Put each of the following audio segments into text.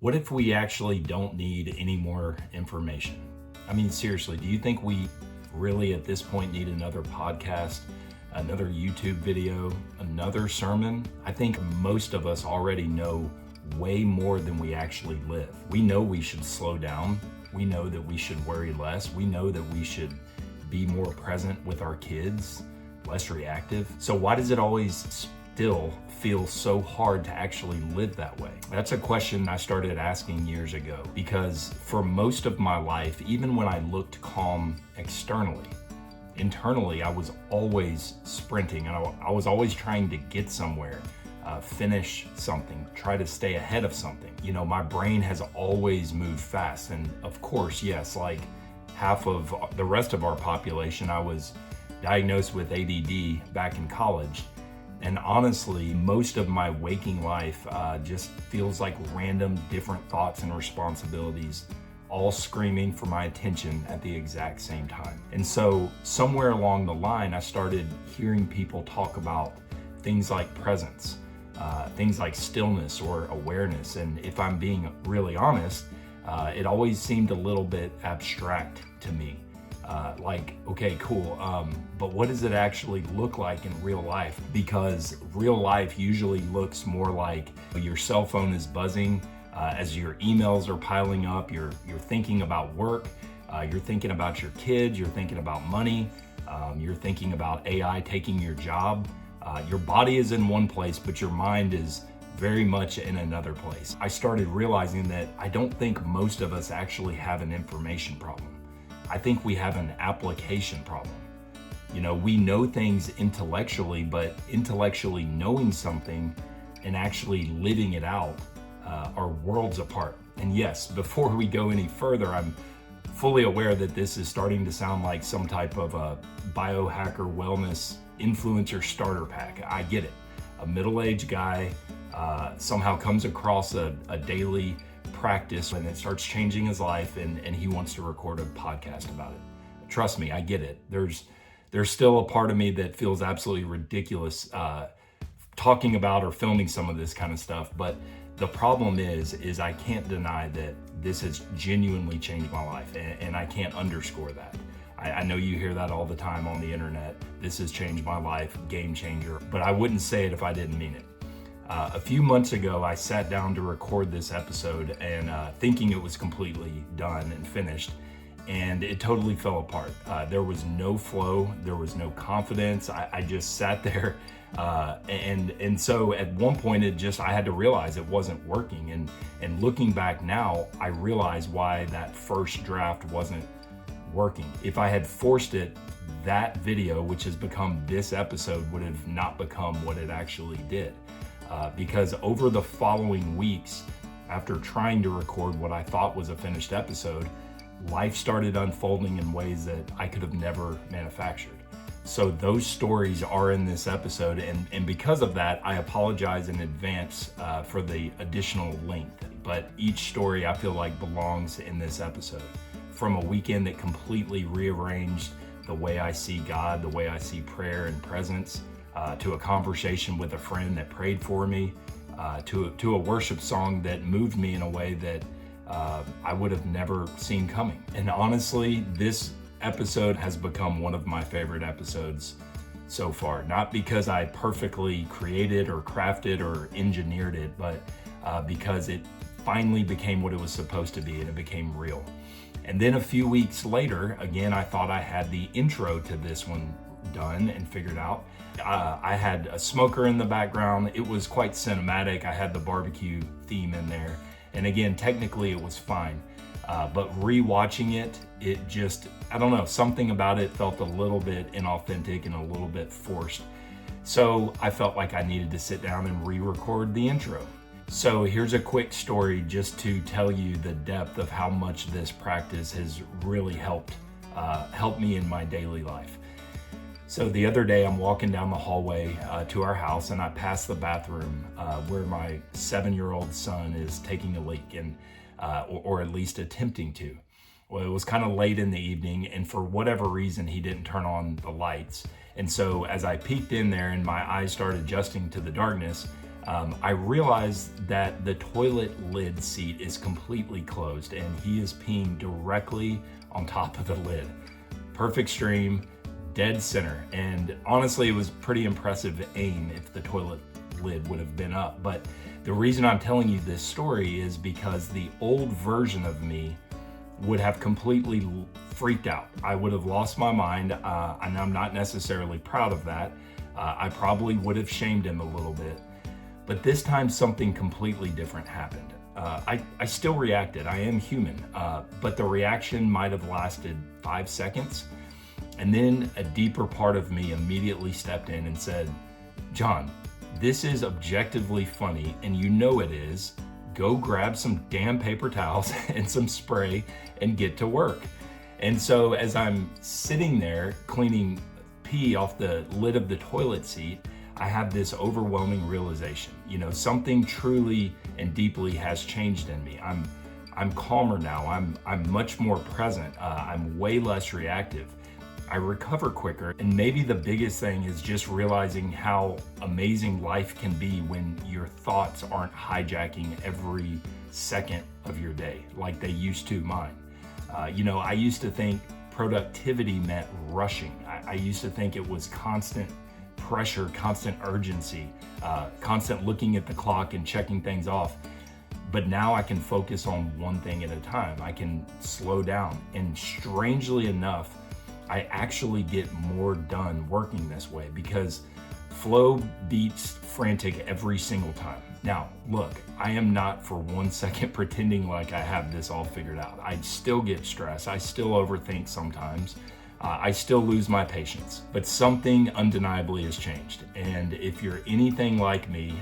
What if we actually don't need any more information? I mean, seriously, do you think we really at this point need another podcast, another YouTube video, another sermon? I think most of us already know way more than we actually live. We know we should slow down. We know that we should worry less. We know that we should be more present with our kids, less reactive. So why does it always still feel so hard to actually live that way? That's a question I started asking years ago, because for most of my life, even when I looked calm externally, internally I was always sprinting, and I was always trying to get somewhere, finish something, try to stay ahead of something. You know, my brain has always moved fast, and of course, yes, like half of the rest of our population, I was diagnosed with ADD back in college. And honestly, most of my waking life just feels like random different thoughts and responsibilities, all screaming for my attention at the exact same time. And so somewhere along the line, I started hearing people talk about things like presence, things like stillness or awareness. And if I'm being really honest, it always seemed a little bit abstract to me. Like, okay, cool, but what does it actually look like in real life? Because real life usually looks more like your cell phone is buzzing as your emails are piling up, you're thinking about work, you're thinking about your kids, you're thinking about money, you're thinking about AI taking your job. Your body is in one place, but your mind is very much in another place. I started realizing that I don't think most of us actually have an information problem. I think we have an application problem. You know, we know things intellectually, but intellectually knowing something and actually living it out are worlds apart. And yes, before we go any further, I'm fully aware that this is starting to sound like some type of a biohacker wellness influencer starter pack. I get it. A middle-aged guy somehow comes across a daily practice and it starts changing his life, and he wants to record a podcast about it. Trust me, I get it. There's still a part of me that feels absolutely ridiculous talking about or filming some of this kind of stuff, but the problem is I can't deny that this has genuinely changed my life, and I can't underscore that. I know you hear that all the time on the internet. This has changed my life, game changer, but I wouldn't say it if I didn't mean it. A few months ago, I sat down to record this episode and thinking it was completely done and finished, and it totally fell apart. There was no flow, there was no confidence. I just sat there, and so at one point I had to realize it wasn't working. And looking back now, I realize why that first draft wasn't working. If I had forced it, that video, which has become this episode, would have not become what it actually did. Because over the following weeks, after trying to record what I thought was a finished episode, life started unfolding in ways that I could have never manufactured. So those stories are in this episode, and because of that, I apologize in advance for the additional length. But each story I feel like belongs in this episode. From a weekend that completely rearranged the way I see God, the way I see prayer and presence, to a conversation with a friend that prayed for me, to a worship song that moved me in a way that I would have never seen coming. And honestly, this episode has become one of my favorite episodes so far. Not because I perfectly created or crafted or engineered it, but because it finally became what it was supposed to be, and it became real. And then a few weeks later, again, I thought I had the intro to this one done and figured out. I had a smoker in the background. It was quite cinematic. I had the barbecue theme in there. And again, technically it was fine. But rewatching it just, I don't know, something about it felt a little bit inauthentic and a little bit forced. So I felt like I needed to sit down and re-record the intro. So here's a quick story just to tell you the depth of how much this practice has really helped me in my daily life. So the other day I'm walking down the hallway to our house, and I pass the bathroom where my 7-year-old son is taking a leak, and or at least attempting to. Well, it was kind of late in the evening, and for whatever reason he didn't turn on the lights. And so as I peeked in there and my eyes started adjusting to the darkness, I realized that the toilet lid seat is completely closed and he is peeing directly on top of the lid. Perfect stream, dead center. And honestly, it was pretty impressive aim if the toilet lid would have been up. But the reason I'm telling you this story is because the old version of me would have completely freaked out. I would have lost my mind, and I'm not necessarily proud of that. I probably would have shamed him a little bit. But this time something completely different happened. I still reacted, I am human, but the reaction might have lasted 5 seconds. And then a deeper part of me immediately stepped in and said, John, this is objectively funny and you know it is. Go grab some damn paper towels and some spray and get to work. And so as I'm sitting there cleaning pee off the lid of the toilet seat, I have this overwhelming realization, something truly and deeply has changed in me. I'm calmer now. I'm much more present. I'm way less reactive. I recover quicker. And maybe the biggest thing is just realizing how amazing life can be when your thoughts aren't hijacking every second of your day like they used to mine. I used to think productivity meant rushing. I used to think it was constant pressure, constant urgency, constant looking at the clock and checking things off. But now I can focus on one thing at a time. I can slow down. And strangely enough, I actually get more done working this way because flow beats frantic every single time. Now, look, I am not for 1 second pretending like I have this all figured out. I still get stressed. I still overthink sometimes. I still lose my patience, but something undeniably has changed. And if you're anything like me,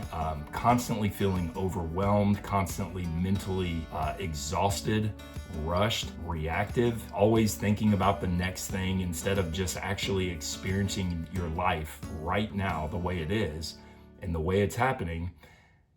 constantly feeling overwhelmed, constantly mentally exhausted, rushed, reactive, always thinking about the next thing instead of just actually experiencing your life right now the way it is and the way it's happening,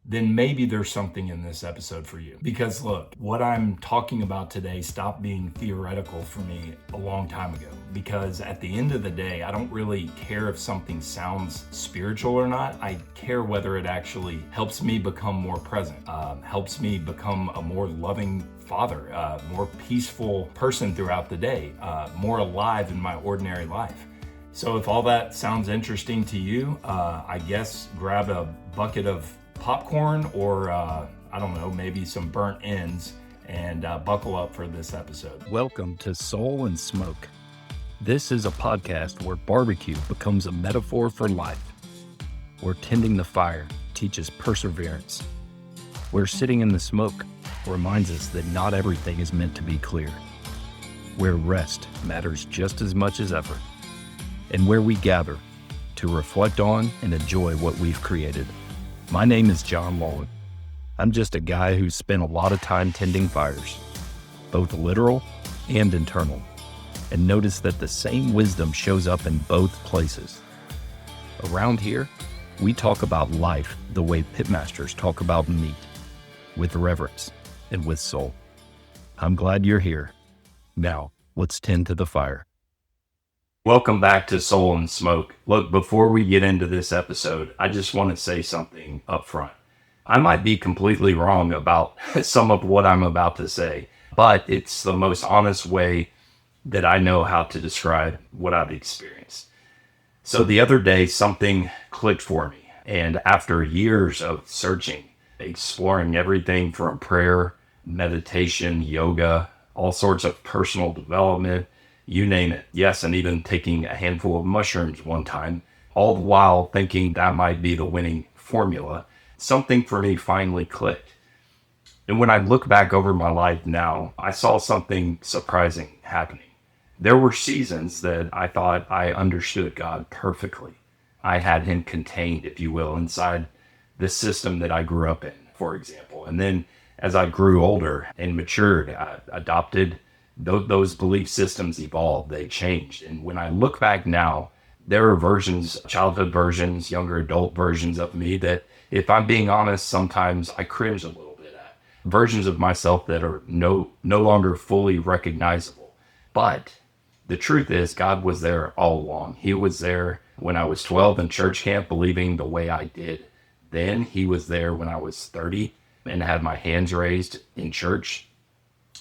then maybe there's something in this episode for you. Because look, what I'm talking about today stopped being theoretical for me a long time ago. Because at the end of the day, I don't really care if something sounds spiritual or not. I care whether it actually helps me become more present, helps me become a more loving father, more peaceful person throughout the day, more alive in my ordinary life. So if all that sounds interesting to you, I guess grab a bucket of popcorn or I don't know, maybe some burnt ends and buckle up for this episode. Welcome to Soul and Smoke. This is a podcast where barbecue becomes a metaphor for life, where tending the fire teaches perseverance, where sitting in the smoke reminds us that not everything is meant to be clear, where rest matters just as much as effort, and where we gather to reflect on and enjoy what we've created. My name is John Wallen. I'm just a guy who's spent a lot of time tending fires, both literal and internal, and noticed that the same wisdom shows up in both places. Around here, we talk about life the way pitmasters talk about meat, with reverence and with soul. I'm glad you're here. Now, let's tend to the fire. Welcome back to Soul and Smoke. Look, before we get into this episode, I just want to say something up front. I might be completely wrong about some of what I'm about to say, but it's the most honest way that I know how to describe what I've experienced. So the other day, something clicked for me. And after years of searching, exploring everything from prayer, meditation, yoga, all sorts of personal development, you name it. Yes, and even taking a handful of mushrooms one time, all the while thinking that might be the winning formula, something for me finally clicked. And when I look back over my life now, I saw something surprising happening. There were seasons that I thought I understood God perfectly. I had him contained, if you will, inside the system that I grew up in, for example. And then as I grew older and matured, I adopted those belief systems evolved, they changed. And when I look back now, there are versions, childhood versions, younger adult versions of me that, if I'm being honest, sometimes I cringe a little bit at. Versions of myself that are no longer fully recognizable. But the truth is, God was there all along. He was there when I was 12 in church camp, believing the way I did, then. He was there when I was 30 and had my hands raised in church.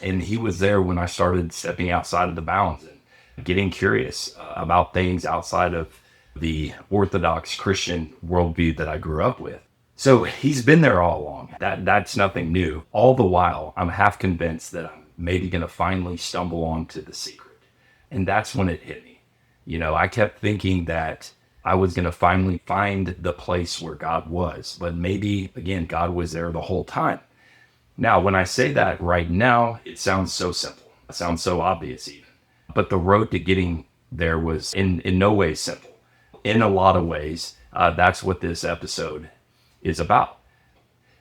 And he was there when I started stepping outside of the bounds and getting curious about things outside of the Orthodox Christian worldview that I grew up with. So he's been there all along. That's nothing new. All the while, I'm half convinced that I'm maybe going to finally stumble onto the secret. And that's when it hit me. I kept thinking that I was going to finally find the place where God was. But maybe, again, God was there the whole time. Now, when I say that right now, it sounds so simple. It sounds so obvious even. But the road to getting there was in no way simple. In a lot of ways, that's what this episode is about.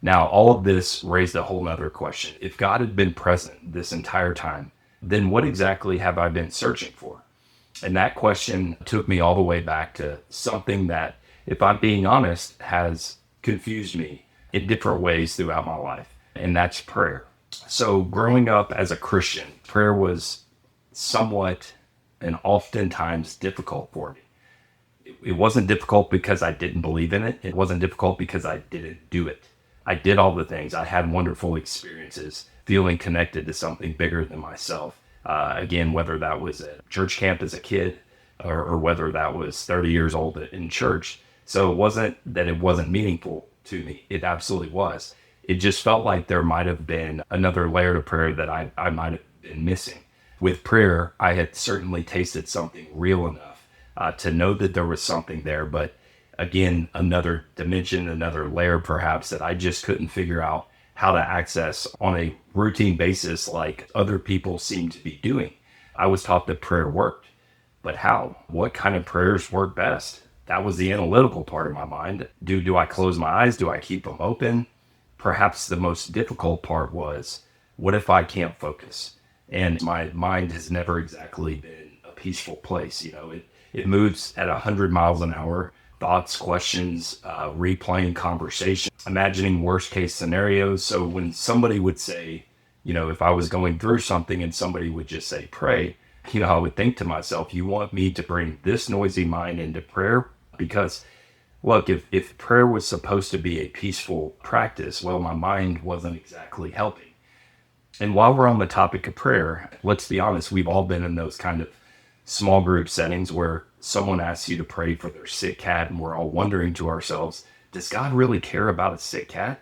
Now, all of this raised a whole nother question. If God had been present this entire time, then what exactly have I been searching for? And that question took me all the way back to something that, if I'm being honest, has confused me in different ways throughout my life, and that's prayer. So growing up as a Christian, prayer was somewhat and oftentimes difficult for me. It wasn't difficult because I didn't believe in it. It wasn't difficult because I didn't do it. I did all the things. I had wonderful experiences, feeling connected to something bigger than myself. Again, whether that was at church camp as a kid or whether that was 30 years old in church. So it wasn't that it wasn't meaningful to me. It absolutely was. It just felt like there might have been another layer to prayer that I might have been missing. With prayer, I had certainly tasted something real enough to know that there was something there. But again, another dimension, another layer perhaps that I just couldn't figure out how to access on a routine basis like other people seem to be doing. I was taught that prayer worked, but how? What kind of prayers work best? That was the analytical part of my mind. Do I close my eyes? Do I keep them open? Perhaps the most difficult part was, what if I can't focus? And my mind has never exactly been a peaceful place. It moves at 100 miles an hour. Thoughts, questions, replaying conversation, imagining worst case scenarios. So when somebody would say, if I was going through something and somebody would just say, pray, I would think to myself, you want me to bring this noisy mind into prayer? Because look, if prayer was supposed to be a peaceful practice, well, my mind wasn't exactly helping. And while we're on the topic of prayer, let's be honest, we've all been in those kind of small group settings where someone asks you to pray for their sick cat, and we're all wondering to ourselves, does God really care about a sick cat?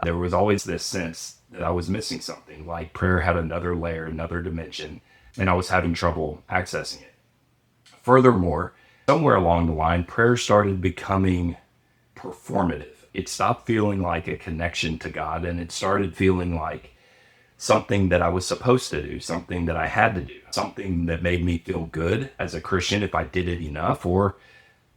There was always this sense that I was missing something, like prayer had another layer, another dimension, and I was having trouble accessing it. Furthermore, somewhere along the line, prayer started becoming performative. It stopped feeling like a connection to God, and it started feeling like something that I was supposed to do, something that I had to do, something that made me feel good as a Christian if I did it enough, or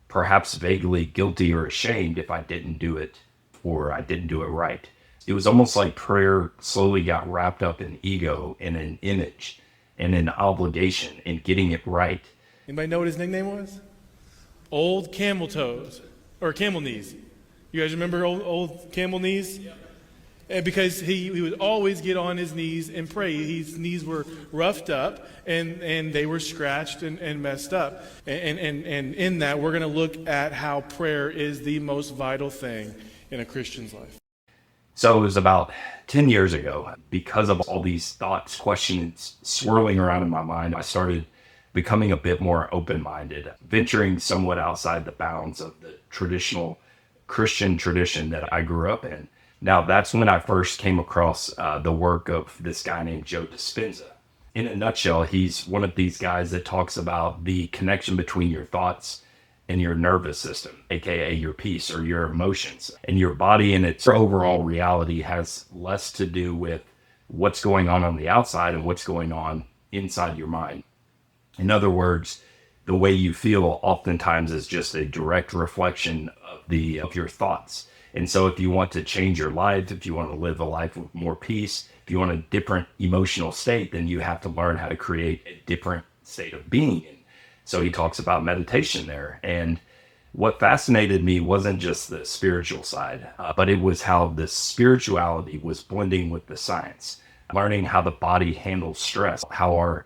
perhaps vaguely guilty or ashamed if I didn't do it or I didn't do it right. It was almost like prayer slowly got wrapped up in ego and an image and an obligation in getting it right. Anybody know what his nickname was? Old Camel Toes, or Camel Knees. You guys remember old Camel Knees? Yeah. Because he would always get on his knees and pray. His knees were roughed up and they were scratched and messed up. And in that, we're going to look at how prayer is the most vital thing in a Christian's life. So it was about 10 years ago, because of all these thoughts, questions swirling around in my mind, I started becoming a bit more open-minded, venturing somewhat outside the bounds of the traditional Christian tradition that I grew up in. Now, that's when I first came across the work of this guy named Joe Dispenza. In a nutshell, he's one of these guys that talks about the connection between your thoughts and your nervous system, aka your peace or your emotions. And your body and its overall reality has less to do with what's going on the outside and what's going on inside your mind. In other words, the way you feel oftentimes is just a direct reflection of your thoughts. And so if you want to change your life, if you want to live a life with more peace, if you want a different emotional state, then you have to learn how to create a different state of being. And so he talks about meditation there. And what fascinated me wasn't just the spiritual side, but it was how the spirituality was blending with the science, learning how the body handles stress, how our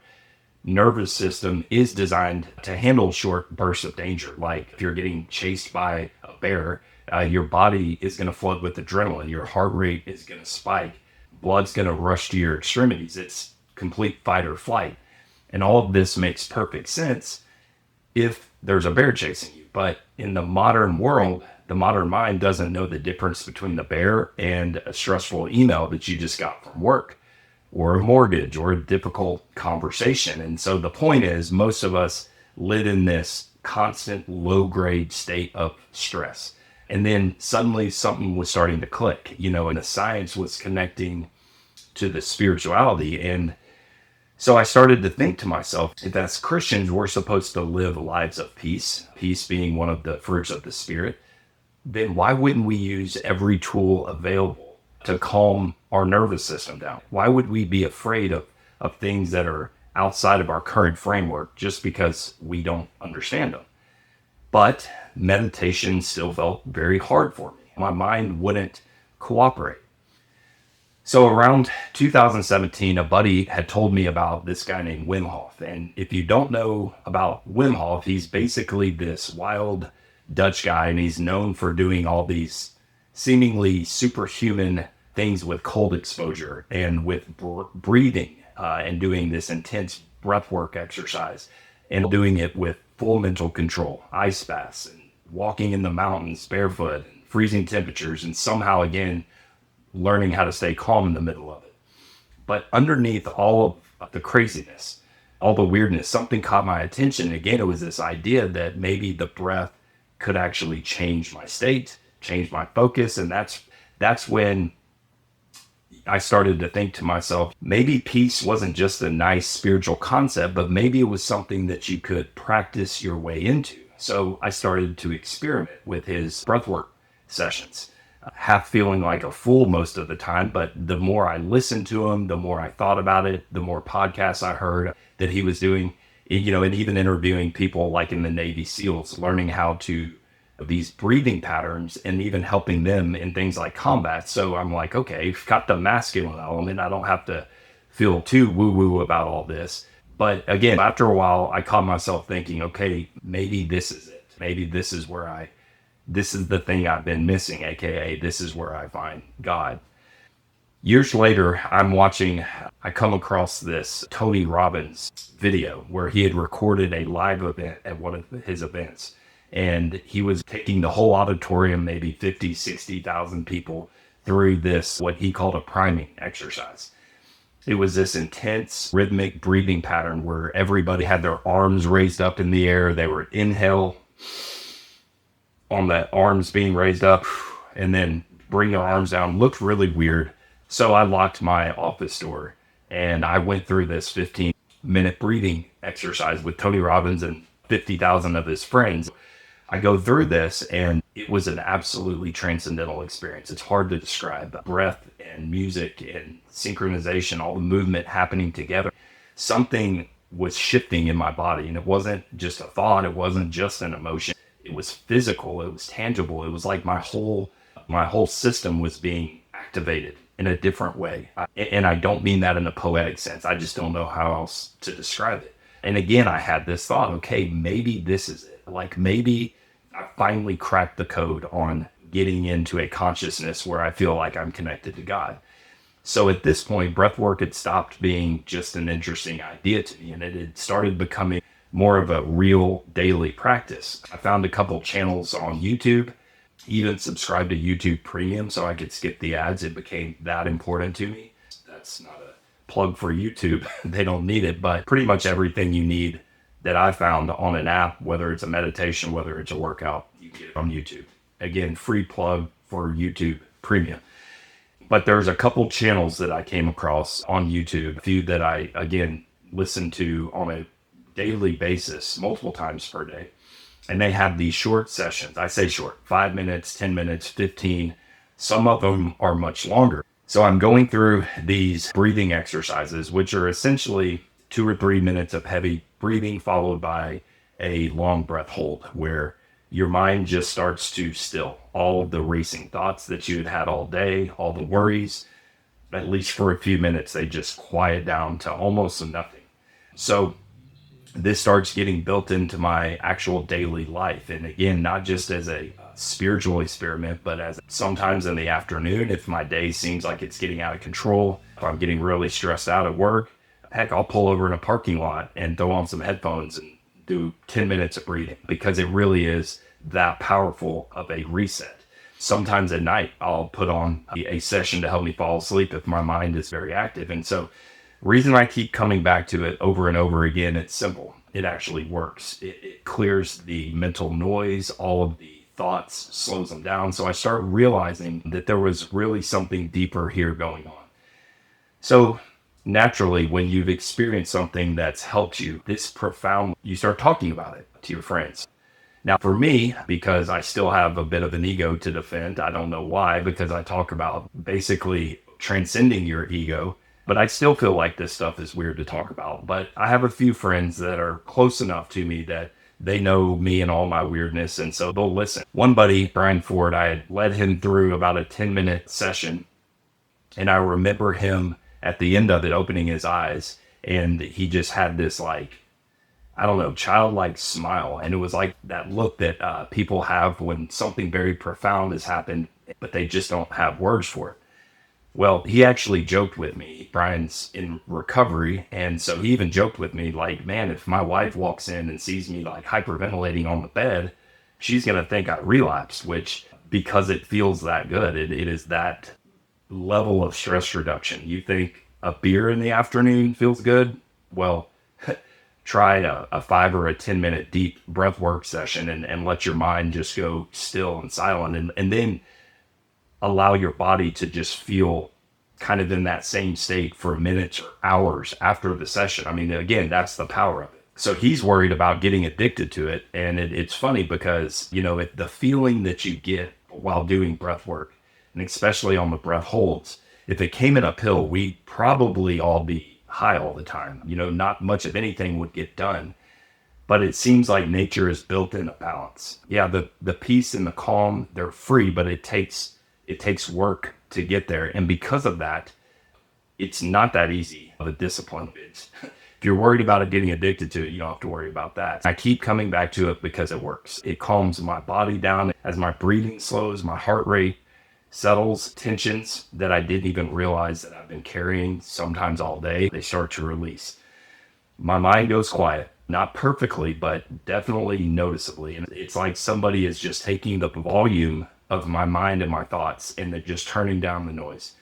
nervous system is designed to handle short bursts of danger. Like if you're getting chased by a bear, Your body is going to flood with adrenaline. Your heart rate is going to spike. Blood's going to rush to your extremities. It's complete fight or flight. And all of this makes perfect sense if there's a bear chasing you. But in the modern world, the modern mind doesn't know the difference between the bear and a stressful email that you just got from work, or a mortgage, or a difficult conversation. And so the point is, most of us live in this constant low-grade state of stress. And then suddenly something was starting to click, and the science was connecting to the spirituality. And so I started to think to myself, if as Christians, we're supposed to live lives of peace, peace being one of the fruits of the Spirit, then why wouldn't we use every tool available to calm our nervous system down? Why would we be afraid of things that are outside of our current framework just because we don't understand them? But meditation still felt very hard for me. My mind wouldn't cooperate. So around 2017, a buddy had told me about this guy named Wim Hof. And if you don't know about Wim Hof, he's basically this wild Dutch guy, and he's known for doing all these seemingly superhuman things with cold exposure and with breathing and doing this intense breathwork exercise and doing it with full mental control, ice baths, and walking in the mountains barefoot, and freezing temperatures, and somehow again learning how to stay calm in the middle of it. But underneath all of the craziness, all the weirdness, something caught my attention. And again, it was this idea that maybe the breath could actually change my state, change my focus. And that's when I started to think to myself, maybe peace wasn't just a nice spiritual concept, but maybe it was something that you could practice your way into. So I started to experiment with his breathwork sessions, half feeling like a fool most of the time. But the more I listened to him, the more I thought about it, the more podcasts I heard that he was doing, and even interviewing people like in the Navy SEALs, learning how to these breathing patterns and even helping them in things like combat. So I'm like, okay, got the masculine element. I don't have to feel too woo-woo about all this. But again, after a while, I caught myself thinking, okay, maybe this is it. Maybe this is the thing I've been missing, AKA this is where I find God. Years later, I come across this Tony Robbins video where he had recorded a live event at one of his events. And he was taking the whole auditorium, maybe 50, 60,000 people, through this, what he called a priming exercise. It was this intense rhythmic breathing pattern where everybody had their arms raised up in the air. They would inhale on the arms being raised up and then bring your arms down. Looked really weird. So I locked my office door and I went through this 15-minute breathing exercise with Tony Robbins and 50,000 of his friends. I go through this and it was an absolutely transcendental experience. It's hard to describe. Breath and music and synchronization, all the movement happening together. Something was shifting in my body, and it wasn't just a thought. It wasn't just an emotion. It was physical. It was tangible. It was like my whole system was being activated in a different way. And I don't mean that in a poetic sense. I just don't know how else to describe it. And again, I had this thought, okay, maybe this is it. Like maybe I finally cracked the code on getting into a consciousness where I feel like I'm connected to God. So at this point, breathwork had stopped being just an interesting idea to me, and it had started becoming more of a real daily practice. I found a couple channels on YouTube, even subscribed to YouTube Premium so I could skip the ads. It became that important to me. That's not a plug for YouTube. They don't need it, but pretty much everything you need that I found on an app, whether it's a meditation, whether it's a workout, you get it on YouTube. Again, free plug for YouTube Premium. But there's a couple channels that I came across on YouTube, a few that I, again, listen to on a daily basis, multiple times per day. And they have these short sessions. I say short, 5 minutes, 10 minutes, 15. Some of them are much longer. So I'm going through these breathing exercises, which are essentially 2 or 3 minutes of heavy breathing followed by a long breath hold where your mind just starts to still all of the racing thoughts that you had all day, all the worries. At least for a few minutes, they just quiet down to almost nothing. So this starts getting built into my actual daily life. And again, not just as a spiritual experiment, but as sometimes in the afternoon, if my day seems like it's getting out of control, if I'm getting really stressed out at work, heck, I'll pull over in a parking lot and throw on some headphones and do 10 minutes of breathing, because it really is that powerful of a reset. Sometimes at night, I'll put on a session to help me fall asleep if my mind is very active. And so reason I keep coming back to it over and over again, it's simple. It actually works. It clears the mental noise, all of the thoughts, slows them down. So I start realizing that there was really something deeper here going on. So naturally, when you've experienced something that's helped you this profound, you start talking about it to your friends. Now, for me, because I still have a bit of an ego to defend, I don't know why, because I talk about basically transcending your ego, but I still feel like this stuff is weird to talk about. But I have a few friends that are close enough to me that they know me and all my weirdness, and so they'll listen. One buddy, Brian Ford, I had led him through about a 10-minute session, and I remember him at the end of it opening his eyes, and he just had this I don't know, childlike smile. And it was like that look that people have when something very profound has happened, but they just don't have words for it. Well, he actually joked with me. Brian's in recovery. And so he even joked with me like, man, if my wife walks in and sees me like hyperventilating on the bed, she's going to think I relapsed, which because it feels that good, it is that level of stress reduction. You think a beer in the afternoon feels good? Well, try a 5 or a 10-minute deep breath work session and let your mind just go still and silent, and then allow your body to just feel kind of in that same state for minutes or hours after the session. I mean, again, that's the power of it. So he's worried about getting addicted to it. And it's funny because, the feeling that you get while doing breath work, and especially on the breath holds, if it came in a pill, we'd probably all be high all the time. Not much of anything would get done, but it seems like nature is built in a balance. Yeah, the peace and the calm, they're free, but it takes work to get there. And because of that, it's not that easy of a discipline. If you're worried about it getting addicted to it, you don't have to worry about that. I keep coming back to it because it works. It calms my body down. As my breathing slows, my heart rate settles, tensions that I didn't even realize that I've been carrying sometimes all day, they start to release. My mind goes quiet, not perfectly, but definitely noticeably. And it's like somebody is just taking the volume of my mind and my thoughts and they're just turning down the noise.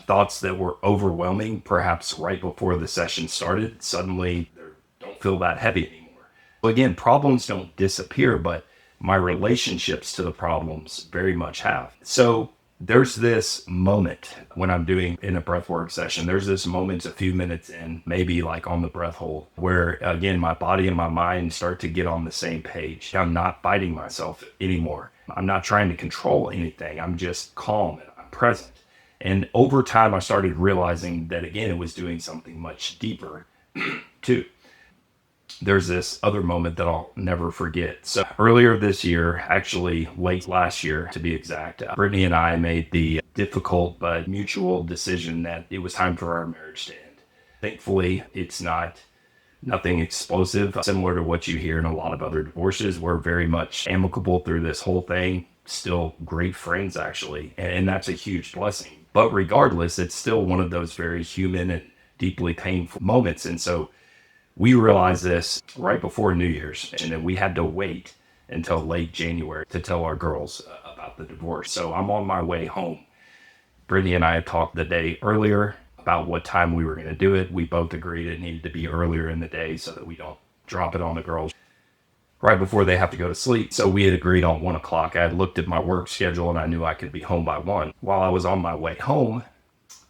Thoughts that were overwhelming, perhaps right before the session started, suddenly don't feel that heavy anymore. Again, problems don't disappear, but my relationships to the problems very much have. So there's this moment when I'm doing in a breathwork session, there's this moment a few minutes in, maybe like on the breath hold, where again, my body and my mind start to get on the same page. I'm not fighting myself anymore. I'm not trying to control anything. I'm just calm and I'm present. And over time, I started realizing that again, it was doing something much deeper too. There's this other moment that I'll never forget. So earlier this year, actually late last year to be exact, Brittany and I made the difficult but mutual decision that it was time for our marriage to end. Thankfully, it's nothing explosive, similar to what you hear in a lot of other divorces. We're very much amicable through this whole thing, still great friends actually, and that's a huge blessing. But regardless, it's still one of those very human and deeply painful moments. And so we realized this right before New Year's, and then we had to wait until late January to tell our girls about the divorce. So I'm on my way home. Brittany and I had talked the day earlier about what time we were going to do it. We both agreed it needed to be earlier in the day so that we don't drop it on the girls right before they have to go to sleep. So we had agreed on 1 o'clock. I had looked at my work schedule and I knew I could be home by 1. While I was on my way home,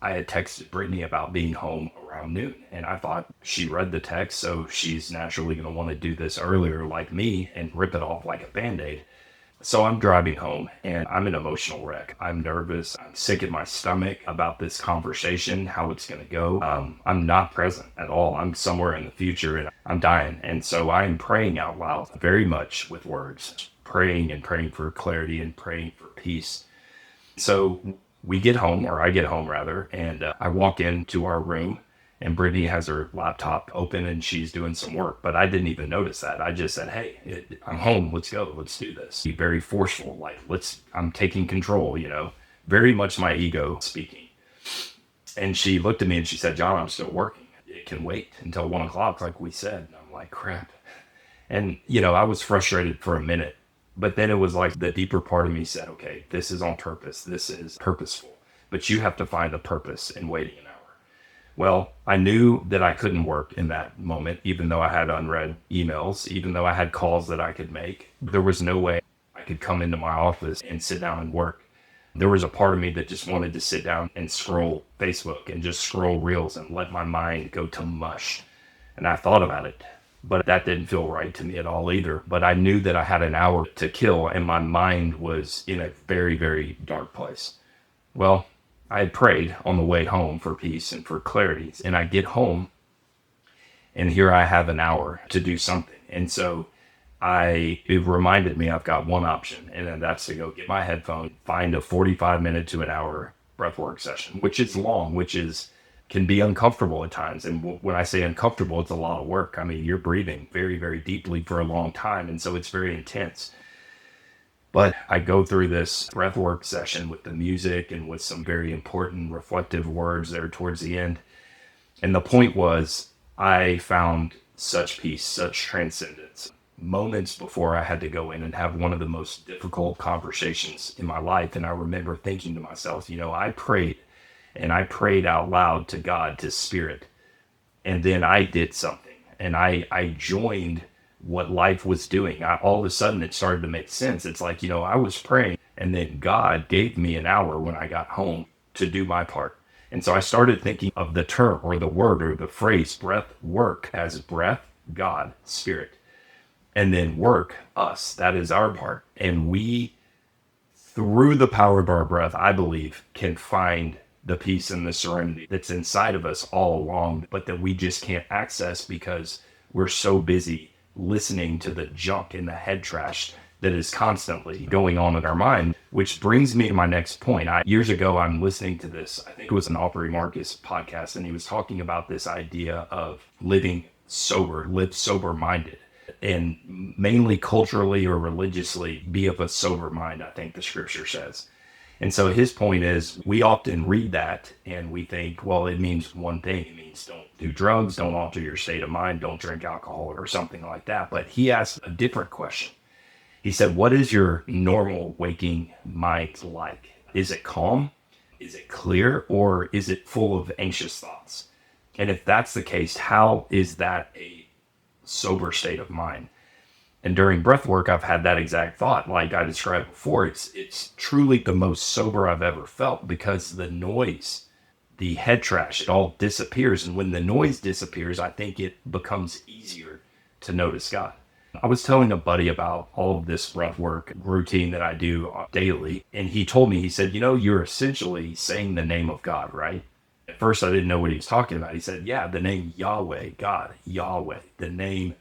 I had texted Brittany about being home around noon, and I thought she read the text, so she's naturally going to want to do this earlier like me and rip it off like a Band-Aid. So I'm driving home and I'm an emotional wreck. I'm nervous. I'm sick in my stomach about this conversation, how it's going to go. I'm not present at all. I'm somewhere in the future and I'm dying. And so I'm praying out loud, very much with words, praying and praying for clarity and praying for peace. So we get home, or I get home rather, and I walk into our room and Brittany has her laptop open and she's doing some work, but I didn't even notice that. I just said, hey, I'm home. Let's go. Let's do this. Be very forceful. Like, I'm taking control, very much my ego speaking. And she looked at me and she said, John, I'm still working. It can wait until 1 o'clock, like we said. And I'm like, crap. And, I was frustrated for a minute, but then it was like the deeper part of me said, okay, this is on purpose. This is purposeful, but you have to find a purpose in waiting an hour. Well, I knew that I couldn't work in that moment, even though I had unread emails, even though I had calls that I could make. There was no way I could come into my office and sit down and work. There was a part of me that just wanted to sit down and scroll Facebook and just scroll reels and let my mind go to mush. And I thought about it, but that didn't feel right to me at all either. But I knew that I had an hour to kill and my mind was in a very, very dark place. Well, I had prayed on the way home for peace and for clarity. And I get home and here I have an hour to do something. And so it reminded me I've got one option, and then that's to go get my headphone, find a 45-minute to an hour breathwork session, which is long, can be uncomfortable at times. And when I say uncomfortable, it's a lot of work. I mean, you're breathing very, very deeply for a long time. And so it's very intense. But I go through this breathwork session with the music and with some very important reflective words there towards the end. And the point was, I found such peace, such transcendence. Moments before I had to go in and have one of the most difficult conversations in my life. And I remember thinking to myself, I prayed and I prayed out loud to God, to Spirit. And then I did something and I joined what life was doing. All of a sudden it started to make sense. It's like, I was praying and then God gave me an hour when I got home to do my part. And so I started thinking of the term or the word or the phrase breath work as breath, God, Spirit, and then work, us. That is our part. And we, through the power of our breath, I believe, can find the peace and the serenity that's inside of us all along, but that we just can't access because we're so busy listening to the junk in the head trash that is constantly going on in our mind, which brings me to my next point. Years ago, I'm listening to this, I think it was an Aubrey Marcus podcast, and he was talking about this idea of live sober-minded, and mainly culturally or religiously be of a sober mind, I think the scripture says. And so his point is, we often read that and we think, well, it means one thing. It means don't do drugs, don't alter your state of mind, don't drink alcohol or something like that. But he asked a different question. He said, what is your normal waking mind like? Is it calm? Is it clear? Or is it full of anxious thoughts? And if that's the case, how is that a sober state of mind? And during breath work, I've had that exact thought, like I described before. It's truly the most sober I've ever felt because the noise, the head trash, it all disappears. And when the noise disappears, I think it becomes easier to notice God. I was telling a buddy about all of this breath work routine that I do daily. And he told me, he said, you're essentially saying the name of God, right? At first, I didn't know what he was talking about. He said, yeah, the name Yahweh, God, Yahweh, the name.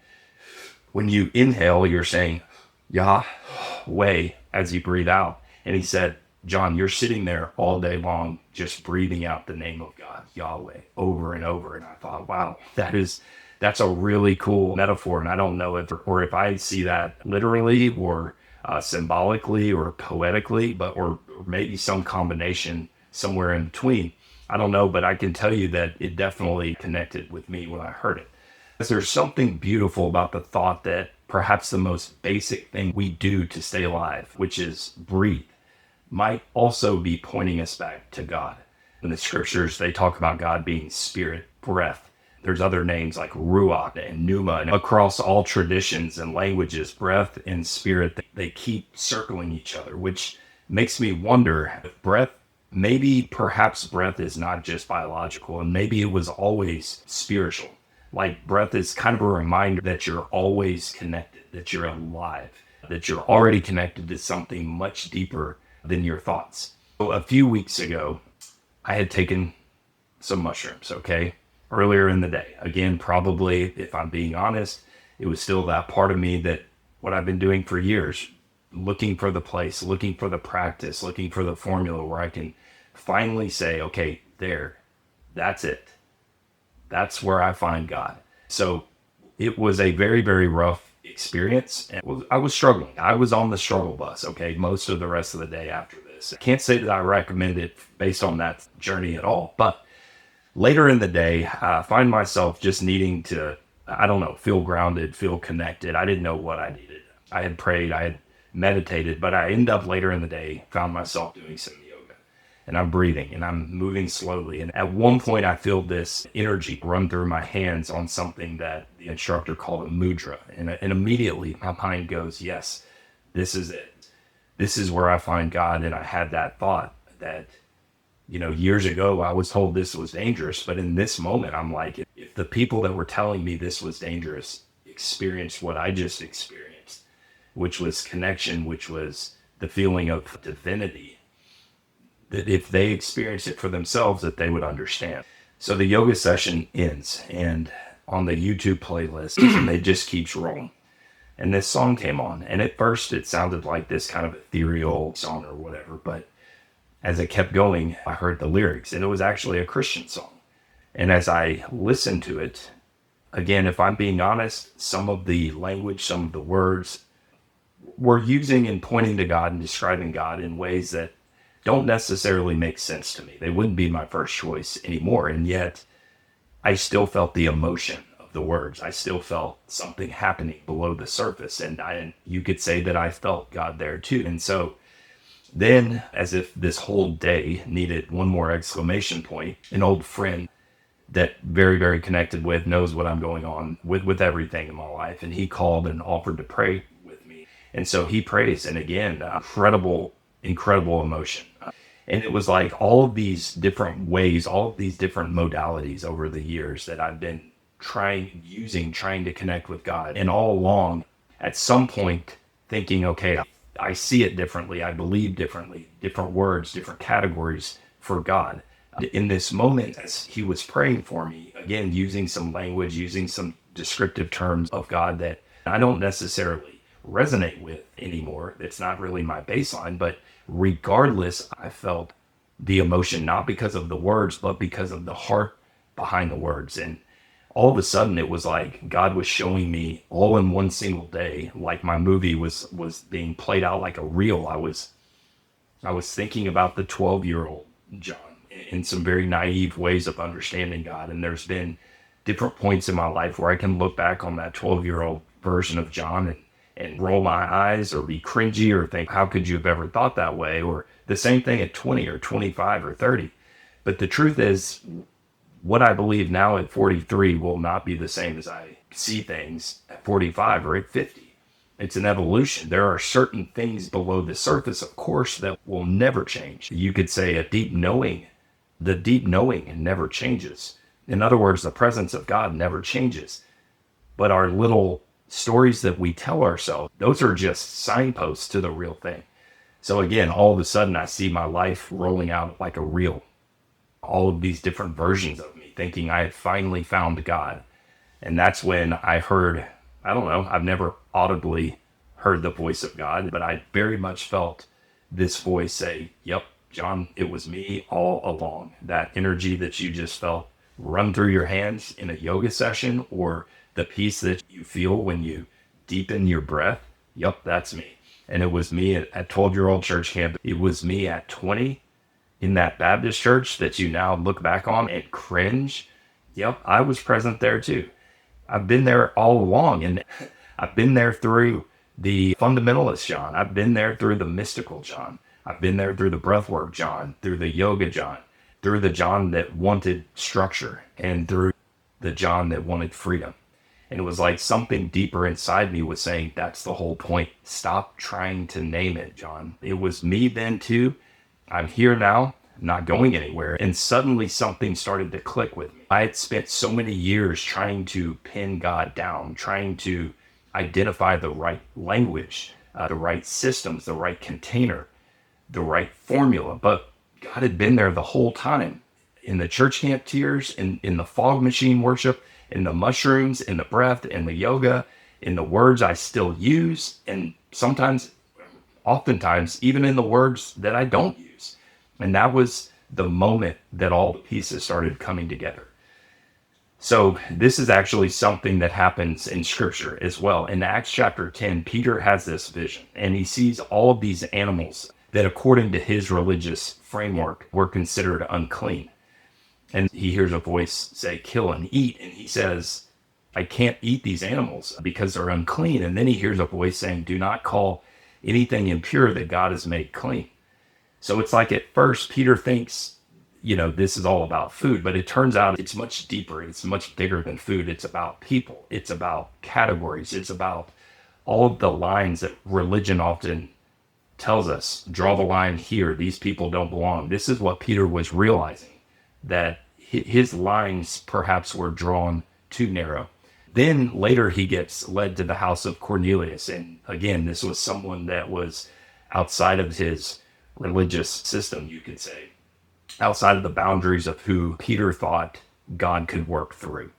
When you inhale, you're saying Yahweh as you breathe out. And he said, John, you're sitting there all day long, just breathing out the name of God, Yahweh, over and over. And I thought, wow, that's a really cool metaphor. And I don't know if I see that literally or symbolically or poetically, or maybe some combination somewhere in between. I don't know, but I can tell you that it definitely connected with me when I heard it. There's something beautiful about the thought that perhaps the most basic thing we do to stay alive, which is breathe, might also be pointing us back to God. In the scriptures, they talk about God being spirit, breath. There's other names like Ruach and Pneuma. And across all traditions and languages, breath and spirit, they keep circling each other, which makes me wonder if perhaps breath is not just biological, and maybe it was always spiritual. Like breath is kind of a reminder that you're always connected, that you're alive, that you're already connected to something much deeper than your thoughts. So a few weeks ago, I had taken some mushrooms, earlier in the day. Again, probably, if I'm being honest, it was still that part of me that what I've been doing for years, looking for the place, looking for the practice, looking for the formula where I can finally say, okay, that's it. That's where I find God. So it was a very, very rough experience. And I was struggling. I was on the struggle bus, okay, most of the rest of the day after this. I can't say that I recommend it based on that journey at all. But later in the day, I find myself just needing to, I don't know, feel grounded, feel connected. I didn't know what I needed. I had prayed, I had meditated, but I end up later in the day, found myself doing some yoga. And I'm breathing and I'm moving slowly. And at one point, I feel this energy run through my hands on something that the instructor called a mudra. And immediately my mind goes, yes, this is it. This is where I find God. And I had that thought that, years ago, I was told this was dangerous. But in this moment, I'm like, if the people that were telling me this was dangerous experienced what I just experienced, which was connection, which was the feeling of divinity, that if they experienced it for themselves, that they would understand. So the yoga session ends, and on the YouTube playlist, it just keeps rolling. And this song came on, and at first it sounded like this kind of ethereal song or whatever, but as it kept going, I heard the lyrics, and it was actually a Christian song. And as I listened to it, again, if I'm being honest, some of the language, some of the words were using and pointing to God and describing God in ways that don't necessarily make sense to me. They wouldn't be my first choice anymore. And yet I still felt the emotion of the words. I still felt something happening below the surface. And you could say that I felt God there too. And so then, as if this whole day needed one more exclamation point, an old friend that very, very connected with, knows what I'm going on with everything in my life. And he called and offered to pray with me. And so he prays. And again, incredible emotion. And it was like all of these different ways, all of these different modalities over the years that I've been trying to connect with God. And all along, at some point, thinking, okay, I see it differently. I believe differently, different words, different categories for God. In this moment, as he was praying for me, again, using some language, using some descriptive terms of God that I don't necessarily resonate with anymore. It's not really my baseline, but regardless, I felt the emotion, not because of the words, but because of the heart behind the words. And all of a sudden it was like God was showing me all in one single day, like my movie was being played out like a reel. I was thinking about the 12-year-old John in some very naive ways of understanding God. And there's been different points in my life where I can look back on that 12-year-old version of John and roll my eyes or be cringy or think, how could you have ever thought that way? Or the same thing at 20 or 25 or 30. But the truth is, what I believe now at 43 will not be the same as I see things at 45 or at 50. It's an evolution. There are certain things below the surface, of course, that will never change. You could say the deep knowing never changes. In other words, the presence of God never changes. But our little stories that we tell ourselves, those are just signposts to the real thing. So again, all of a sudden I see my life rolling out like a reel. All of these different versions of me, thinking I had finally found God. And that's when I heard, I don't know, I've never audibly heard the voice of God, but I very much felt this voice say, yep, John, it was me all along. That energy that you just felt run through your hands in a yoga session, or the peace that you feel when you deepen your breath, yep, that's me. And it was me at 12-year-old church camp. It was me at 20 in that Baptist church that you now look back on and cringe. Yep, I was present there too. I've been there all along, and I've been there through the fundamentalist John. I've been there through the mystical John. I've been there through the breathwork John, through the yoga John, through the John that wanted structure, and through the John that wanted freedom. And it was like something deeper inside me was saying, that's the whole point. Stop trying to name it, John. It was me then too. I'm here now, not going anywhere. And suddenly something started to click with me. I had spent so many years trying to pin God down, trying to identify the right language, the right systems, the right container, the right formula. But God had been there the whole time. In the church camp tears, in the fog machine worship, in the mushrooms, in the breath, in the yoga, in the words I still use, and oftentimes, even in the words that I don't use. And that was the moment that all the pieces started coming together. So this is actually something that happens in scripture as well. In Acts chapter 10, Peter has this vision and he sees all of these animals that according to his religious framework were considered unclean. And he hears a voice say, kill and eat. And he says, I can't eat these animals because they're unclean. And then he hears a voice saying, do not call anything impure that God has made clean. So it's like at first Peter thinks, this is all about food, but it turns out it's much deeper. It's much bigger than food. It's about people. It's about categories. It's about all of the lines that religion often tells us, draw the line here. These people don't belong. This is what Peter was realizing, that his lines perhaps were drawn too narrow. Then later he gets led to the house of Cornelius. And again, this was someone that was outside of his religious system, you could say, outside of the boundaries of who Peter thought God could work through.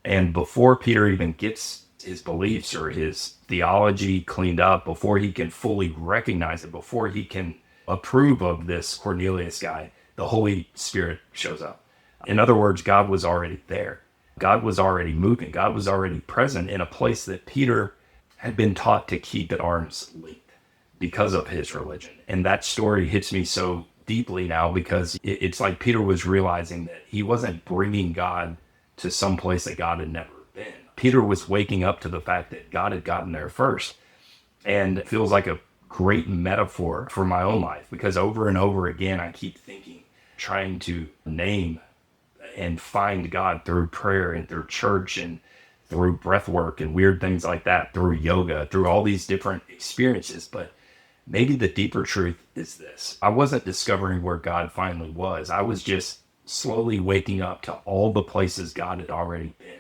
And before Peter even gets his beliefs or his theology cleaned up, before he can fully recognize it, before he can approve of this Cornelius guy, the Holy Spirit shows up. In other words, God was already there. God was already moving. God was already present in a place that Peter had been taught to keep at arm's length because of his religion. And that story hits me so deeply now because it's like Peter was realizing that he wasn't bringing God to some place that God had never been. Peter was waking up to the fact that God had gotten there first. And it feels like a great metaphor for my own life because over and over again, I keep thinking, trying to name and find God through prayer and through church and through breath work and weird things like that, through yoga, through all these different experiences. But maybe the deeper truth is this. I wasn't discovering where God finally was. I was just slowly waking up to all the places God had already been.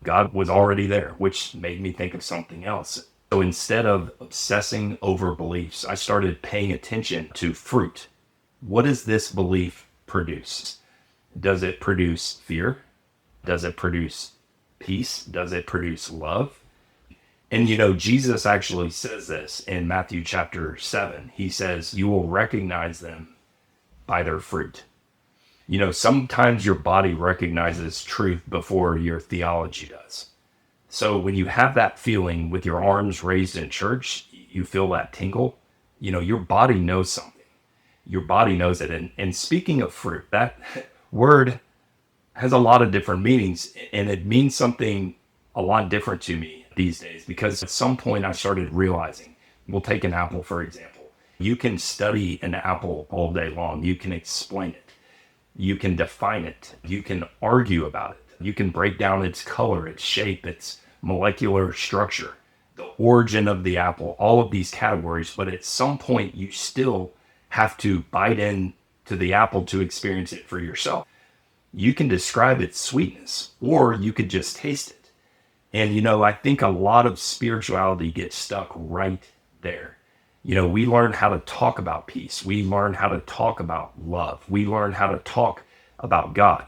God was already there, which made me think of something else. So instead of obsessing over beliefs, I started paying attention to fruit. What does this belief produce? Does it produce fear? Does it produce peace? Does it produce love? And Jesus actually says this in Matthew chapter 7. He says, you will recognize them by their fruit. Sometimes your body recognizes truth before your theology does. So when you have that feeling with your arms raised in church, you feel that tingle, your body knows something. Your body knows it. And speaking of fruit, that word has a lot of different meanings, and it means something a lot different to me these days because at some point I started realizing, we'll take an apple, for example. You can study an apple all day long. You can explain it. You can define it. You can argue about it. You can break down its color, its shape, its molecular structure, the origin of the apple, all of these categories. But at some point, you still have to bite into the apple to experience it for yourself. You can describe its sweetness, or you could just taste it. And, I think a lot of spirituality gets stuck right there. We learn how to talk about peace. We learn how to talk about love. We learn how to talk about God,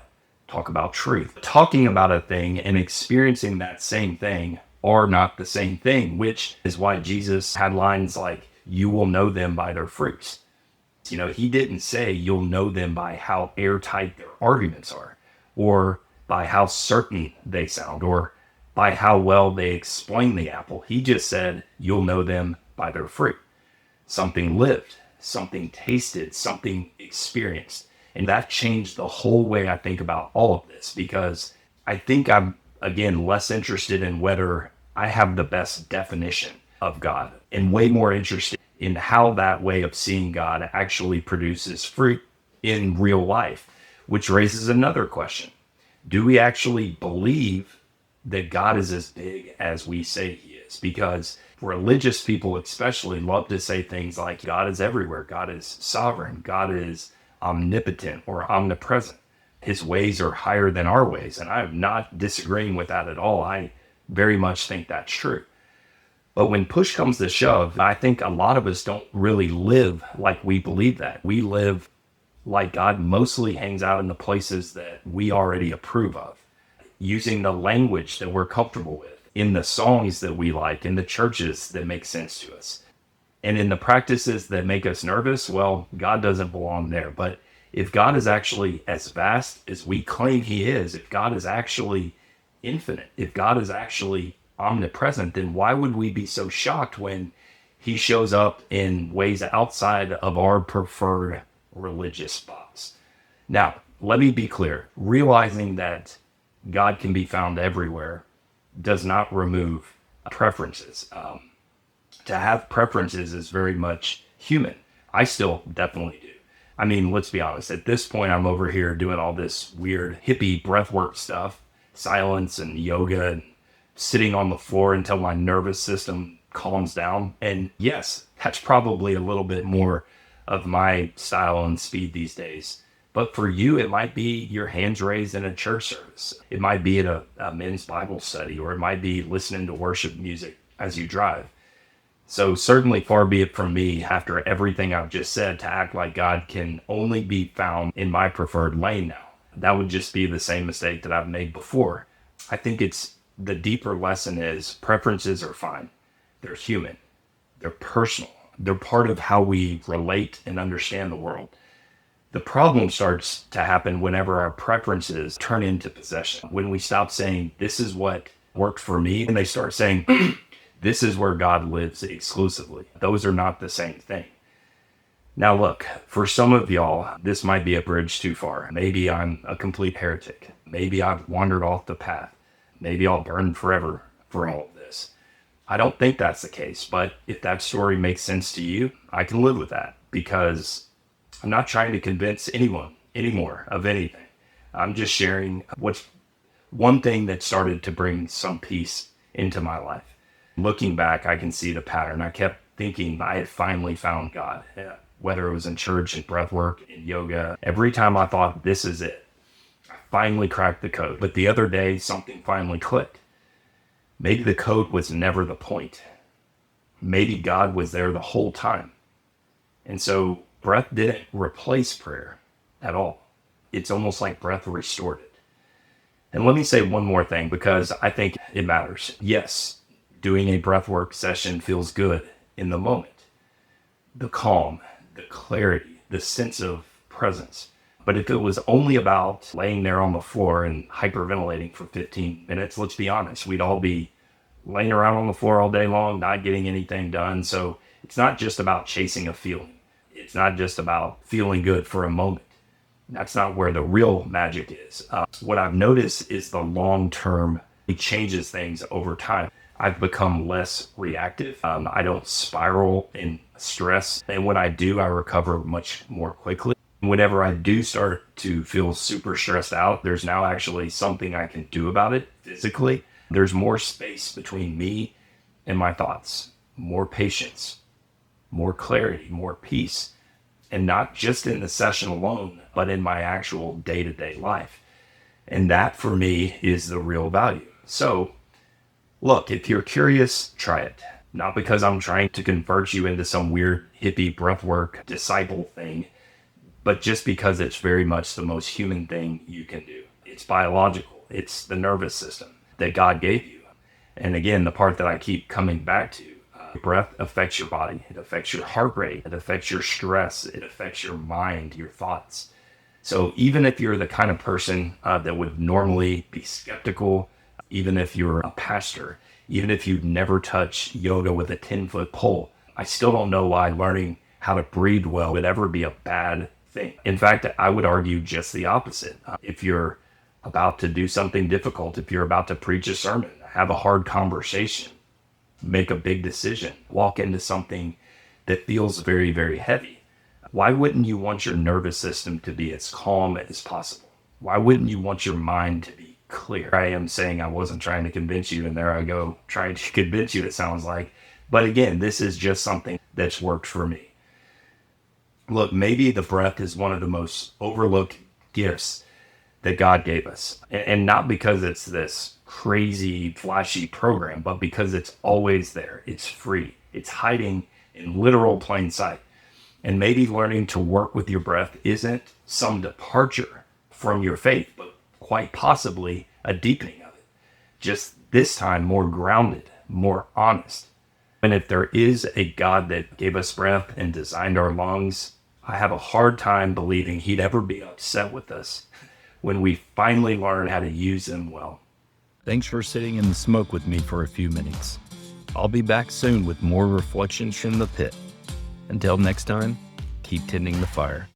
talk about truth. Talking about a thing and experiencing that same thing are not the same thing, which is why Jesus had lines like, you will know them by their fruits. He didn't say you'll know them by how airtight their arguments are, or by how certain they sound, or by how well they explain the apple. He just said you'll know them by their fruit. Something lived, something tasted, something experienced. And that changed the whole way I think about all of this, because I think I'm, again, less interested in whether I have the best definition of God and way more interested in how that way of seeing God actually produces fruit in real life, which raises another question. Do we actually believe that God is as big as we say he is? Because religious people especially love to say things like God is everywhere, God is sovereign, God is omnipotent or omnipresent. His ways are higher than our ways. And I'm not disagreeing with that at all. I very much think that's true. But when push comes to shove, I think a lot of us don't really live like we believe that. We live like God mostly hangs out in the places that we already approve of, using the language that we're comfortable with, in the songs that we like, in the churches that make sense to us. And in the practices that make us nervous, well, God doesn't belong there. But If God is actually as vast as we claim he is, if God is actually infinite, if God is actually omnipresent, then why would we be so shocked when he shows up in ways outside of our preferred religious box? Now, let me be clear. Realizing that God can be found everywhere does not remove preferences. To have preferences is very much human. I still definitely do. I mean, let's be honest. At this point, I'm over here doing all this weird hippie breathwork stuff, silence and yoga, and sitting on the floor until my nervous system calms down. And yes, that's probably a little bit more of my style and speed these days. But for you, it might be your hands raised in a church service. It might be at a men's Bible study, or it might be listening to worship music as you drive. So certainly far be it from me, after everything I've just said, to act like God can only be found in my preferred lane now. That would just be the same mistake that I've made before. I think it's the deeper lesson is preferences are fine. They're human. They're personal. They're part of how we relate and understand the world. The problem starts to happen whenever our preferences turn into possession. When we stop saying, this is what worked for me, and they start saying, this is where God lives exclusively. Those are not the same thing. Now look, for some of y'all, this might be a bridge too far. Maybe I'm a complete heretic. Maybe I've wandered off the path. Maybe I'll burn forever for all of this. I don't think that's the case, but if that story makes sense to you, I can live with that, because I'm not trying to convince anyone anymore of anything. I'm just sharing what's one thing that started to bring some peace into my life. Looking back, I can see the pattern. I kept thinking I had finally found God, whether it was in church, in breathwork, in yoga. Every time I thought, this is it, I finally cracked the code. But the other day, something finally clicked. Maybe the code was never the point. Maybe God was there the whole time. And so breath didn't replace prayer at all. It's almost like breath restored it. And let me say one more thing, because I think it matters. Yes, doing a breathwork session feels good in the moment. The calm, the clarity, the sense of presence. But if it was only about laying there on the floor and hyperventilating for 15 minutes, let's be honest, we'd all be laying around on the floor all day long, not getting anything done. So it's not just about chasing a feeling. It's not just about feeling good for a moment. That's not where the real magic is. What I've noticed is the long-term, it changes things over time. I've become less reactive. I don't spiral in stress. And when I do, I recover much more quickly. Whenever I do start to feel super stressed out, there's now actually something I can do about it physically. There's more space between me and my thoughts, more patience, more clarity, more peace. And not just in the session alone, but in my actual day-to-day life. And that for me is the real value. So look, if you're curious, try it. Not because I'm trying to convert you into some weird hippie breathwork disciple thing, but just because it's very much the most human thing you can do. It's biological. It's the nervous system that God gave you. And again, the part that I keep coming back to, breath affects your body. It affects your heart rate. It affects your stress. It affects your mind, your thoughts. So even if you're the kind of person that would normally be skeptical, even if you're a pastor, even if you'd never touch yoga with a 10-foot pole, I still don't know why learning how to breathe well would ever be a bad thing. In fact, I would argue just the opposite. If you're about to do something difficult, if you're about to preach a sermon, have a hard conversation, make a big decision, walk into something that feels very, very heavy, why wouldn't you want your nervous system to be as calm as possible? Why wouldn't you want your mind to be clear? I am saying I wasn't trying to convince you, and there I go trying to convince you, it sounds like. But again, this is just something that's worked for me. Look, maybe the breath is one of the most overlooked gifts that God gave us. And not because it's this crazy, flashy program, but because it's always there. It's free. It's hiding in literal plain sight. And maybe learning to work with your breath isn't some departure from your faith, but quite possibly a deepening of it. Just this time more grounded, more honest. And if there is a God that gave us breath and designed our lungs, I have a hard time believing he'd ever be upset with us when we finally learn how to use them well. Thanks for sitting in the smoke with me for a few minutes. I'll be back soon with more reflections from the pit. Until next time, keep tending the fire.